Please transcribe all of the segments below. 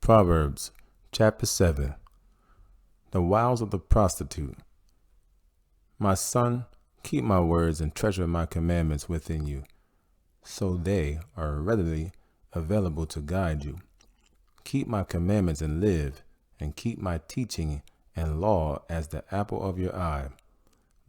Proverbs chapter 7. The wiles of the prostitute. My son, keep my words and treasure my commandments within you, so they are readily available to guide you. Keep my commandments and live, and keep my teaching and law as the apple of your eye.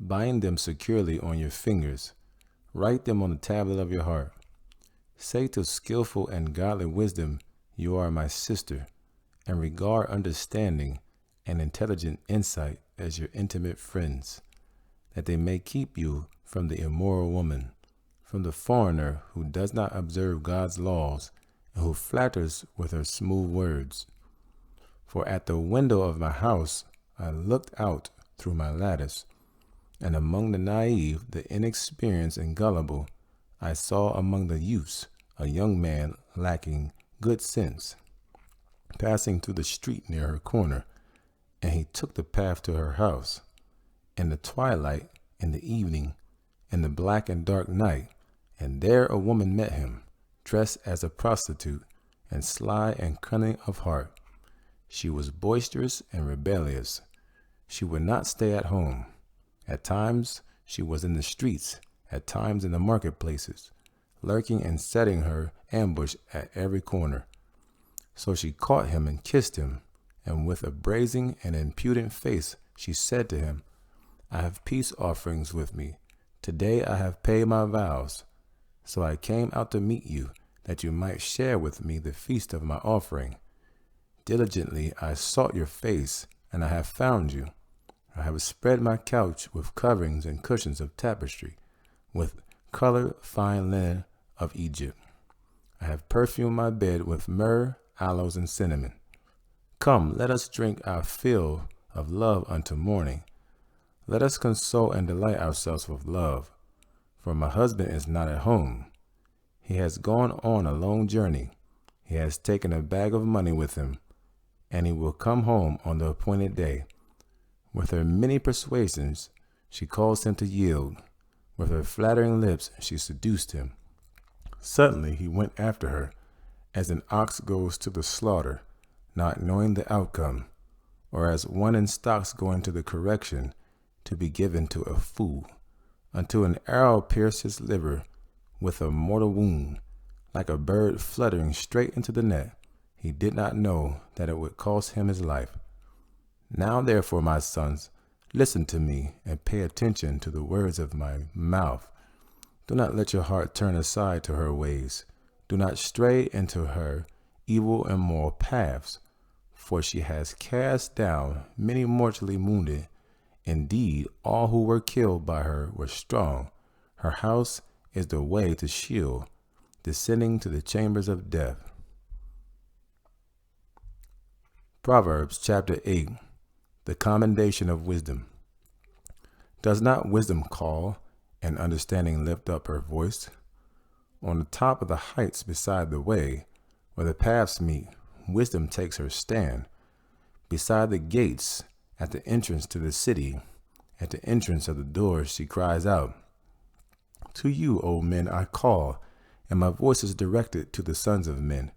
Bind them securely on your fingers. Write them on the tablet of your heart. Say to skillful and godly wisdom, you are my sister, and regard understanding and intelligent insight as your intimate friends, that they may keep you from the immoral woman, from the foreigner who does not observe God's laws and who flatters with her smooth words. For at the window of my house I looked out through my lattice, and among the naive, the inexperienced and gullible, I saw among the youths a young man lacking good sense, passing through the street near her corner, and he took the path to her house. In the twilight, in the evening, in the black and dark night, and there a woman met him, dressed as a prostitute, and sly and cunning of heart. She was boisterous and rebellious. She would not stay at home. At times she was in the streets, at times in the marketplaces, lurking and setting her ambush at every corner. So she caught him and kissed him, and with a brazen and impudent face she said to him, I have peace offerings with me. Today I have paid my vows. So I came out to meet you, that you might share with me the feast of my offering. Diligently I sought your face, and I have found you. I have spread my couch with coverings and cushions of tapestry, with colored fine linen of Egypt. I have perfumed my bed with myrrh, aloes, and cinnamon. Come, let us drink our fill of love unto morning. Let us console and delight ourselves with love. For my husband is not at home. He has gone on a long journey. He has taken a bag of money with him, and he will come home on the appointed day. With her many persuasions, she caused him to yield. With her flattering lips, she seduced him. Suddenly he went after her, as an ox goes to the slaughter, not knowing the outcome, or as one in stocks going to the correction, to be given to a fool, until an arrow pierced his liver with a mortal wound, like a bird fluttering straight into the net. He did not know that it would cost him his life. Now therefore, my sons, listen to me and pay attention to the words of my mouth. Do not let your heart turn aside to her ways. Do not stray into her evil and immoral paths, for she has cast down many mortally wounded. Indeed, all who were killed by her were strong. Her house is the way to Sheol, descending to the chambers of death. Proverbs chapter 8. The commendation of wisdom. Does not wisdom call, and understanding lift up her voice? On the top of the heights beside the way, where the paths meet, wisdom takes her stand. Beside the gates, at the entrance to the city, at the entrance of the doors, she cries out, To you, O men, I call, and my voice is directed to the sons of men.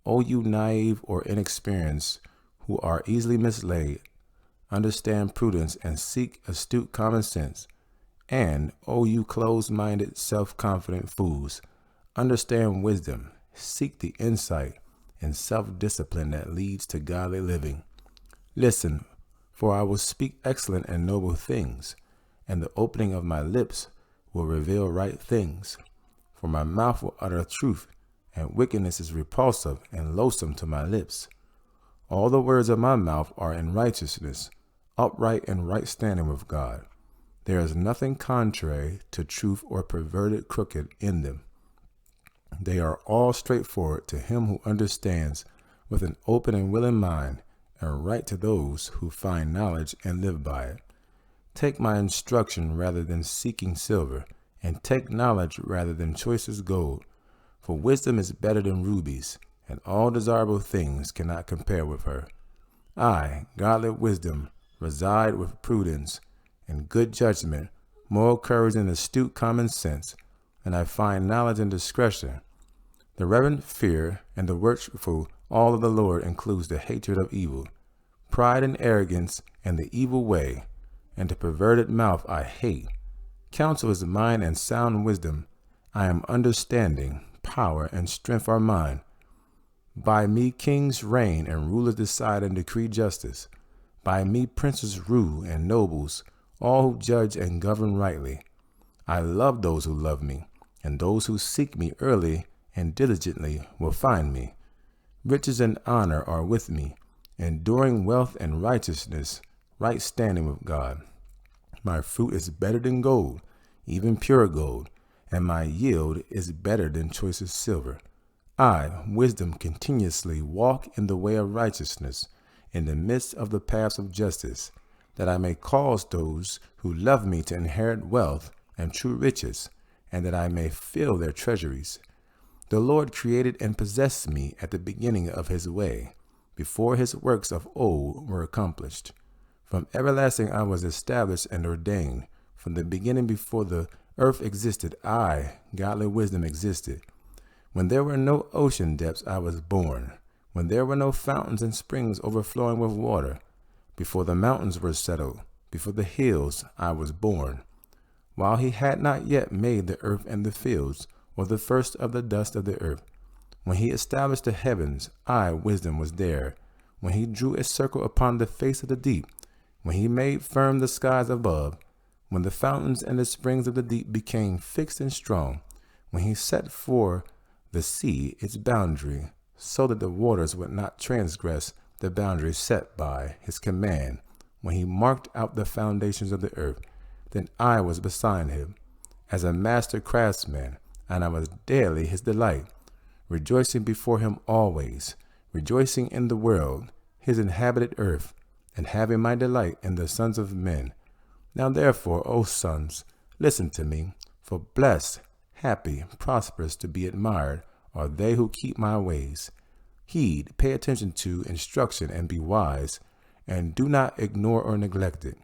O you naive or inexperienced, who are easily misled, understand prudence and seek astute common sense. And, O you closed-minded, self-confident fools, understand wisdom, seek the insight and self-discipline that leads to godly living. Listen, for I will speak excellent and noble things, and the opening of my lips will reveal right things. For my mouth will utter truth, and wickedness is repulsive and loathsome to my lips. All the words of my mouth are in righteousness, upright and right standing with God. There is nothing contrary to truth or perverted crooked in them. They are all straightforward to him who understands, with an open and willing mind, and right to those who find knowledge and live by it. Take my instruction rather than seeking silver, and take knowledge rather than choicest gold. For wisdom is better than rubies, and all desirable things cannot compare with her. I, godly wisdom, reside with prudence and good judgment, moral courage and astute common sense, and I find knowledge and discretion. The reverent fear and the worshipful All of the Lord includes the hatred of evil, pride and arrogance, and the evil way, and the perverted mouth I hate. Counsel is mine and sound wisdom. I am understanding, power, and strength are mine. By me kings reign and rulers decide and decree justice. By me princes rule and nobles, all who judge and govern rightly. I love those who love me, and those who seek me early and diligently will find me. Riches and honor are with me, enduring wealth and righteousness, right standing with God. My fruit is better than gold, even pure gold, and my yield is better than choicest silver. I, wisdom, continuously walk in the way of righteousness, in the midst of the paths of justice, that I may cause those who love me to inherit wealth and true riches, and that I may fill their treasuries. The Lord created and possessed me at the beginning of his way, before his works of old were accomplished. From everlasting I was established and ordained. From the beginning before the earth existed, I, godly wisdom, existed. When there were no ocean depths, I was born. When there were no fountains and springs overflowing with water, before the mountains were settled, before the hills, I was born. While he had not yet made the earth and the fields, or the first of the dust of the earth. When he established the heavens, I, wisdom, was there. When he drew a circle upon the face of the deep, when he made firm the skies above, when the fountains and the springs of the deep became fixed and strong, when he set for the sea its boundary, so that the waters would not transgress the boundary set by his command, when he marked out the foundations of the earth, then I was beside him as a master craftsman, and I was daily his delight, rejoicing before him always, rejoicing in the world, his inhabited earth, and having my delight in the sons of men. Now therefore, O sons, listen to me, for blessed, happy, prosperous, to be admired are they who keep my ways. Heed, pay attention to instruction, and be wise, and do not ignore or neglect it.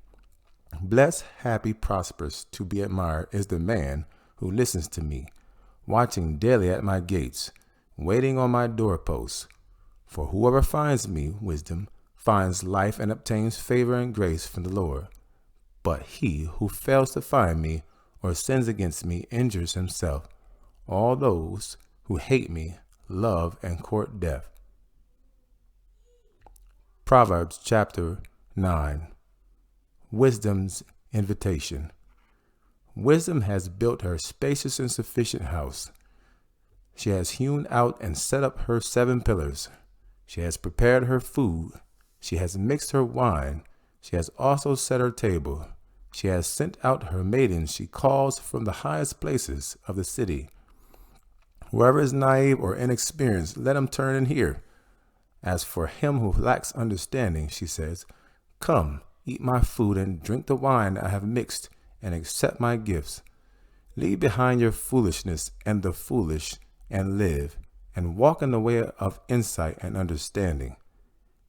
Blessed, happy, prosperous, to be admired is the man who listens to me, watching daily at my gates, waiting on my doorposts. For whoever finds me, wisdom, finds life and obtains favor and grace from the Lord. But he who fails to find me or sins against me injures himself. All those who hate me love and court death. Proverbs chapter 9. Wisdom's invitation. Wisdom has built her spacious and sufficient house. She has hewn out and set up her 7 pillars. She has prepared her food. She has mixed her wine. She has also set her table. She has sent out her maidens. She calls from the highest places of the city. Whoever is naive or inexperienced, let him turn and hear. As for him who lacks understanding, she says, come, eat my food and drink the wine I have mixed, and accept my gifts. Leave behind your foolishness and the foolish, and live, and walk in the way of insight and understanding.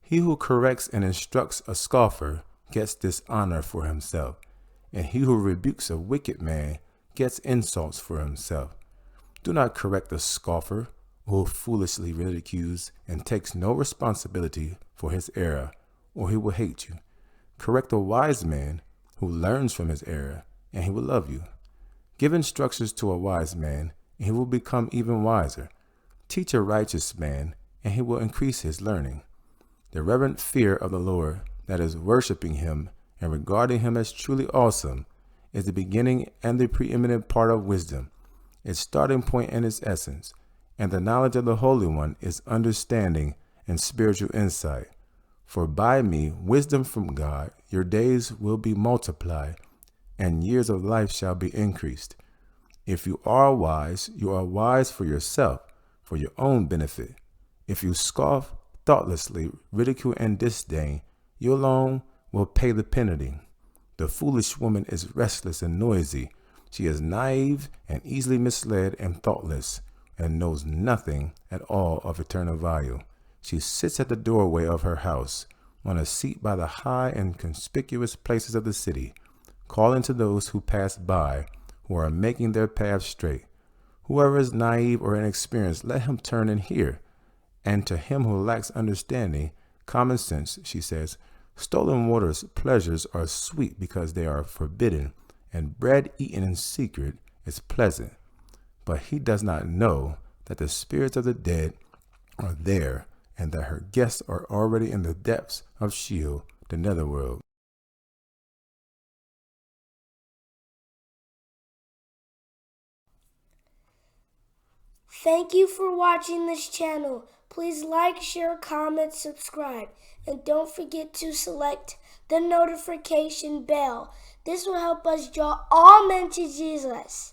He who corrects and instructs a scoffer gets dishonor for himself, and he who rebukes a wicked man gets insults for himself. Do not correct a scoffer who foolishly ridicules and takes no responsibility for his error, or he will hate you. Correct a wise man who learns from his error, and he will love you. Give instructions to a wise man, and he will become even wiser. Teach a righteous man, and he will increase his learning. The reverent fear of the Lord, that is, worshiping him and regarding him as truly awesome, is the beginning and the preeminent part of wisdom, its starting point and its essence. And the knowledge of the Holy One is understanding and spiritual insight. For by me, wisdom from God, your days will be multiplied, and years of life shall be increased. If you are wise for yourself, for your own benefit. If you scoff thoughtlessly, ridicule and disdain, you alone will pay the penalty. The foolish woman is restless and noisy. She is naive and easily misled and thoughtless, and knows nothing at all of eternal value. She sits at the doorway of her house, on a seat by the high and conspicuous places of the city, calling to those who pass by, who are making their paths straight. Whoever is naive or inexperienced, let him turn and hear. And to him who lacks understanding, common sense, she says, stolen water's pleasures are sweet because they are forbidden, and bread eaten in secret is pleasant. But he does not know that the spirits of the dead are there, and that her guests are already in the depths of Sheol, the netherworld. Thank you for watching this channel. Please like, share, comment, subscribe, and don't forget to select the notification bell. This will help us draw all men to Jesus.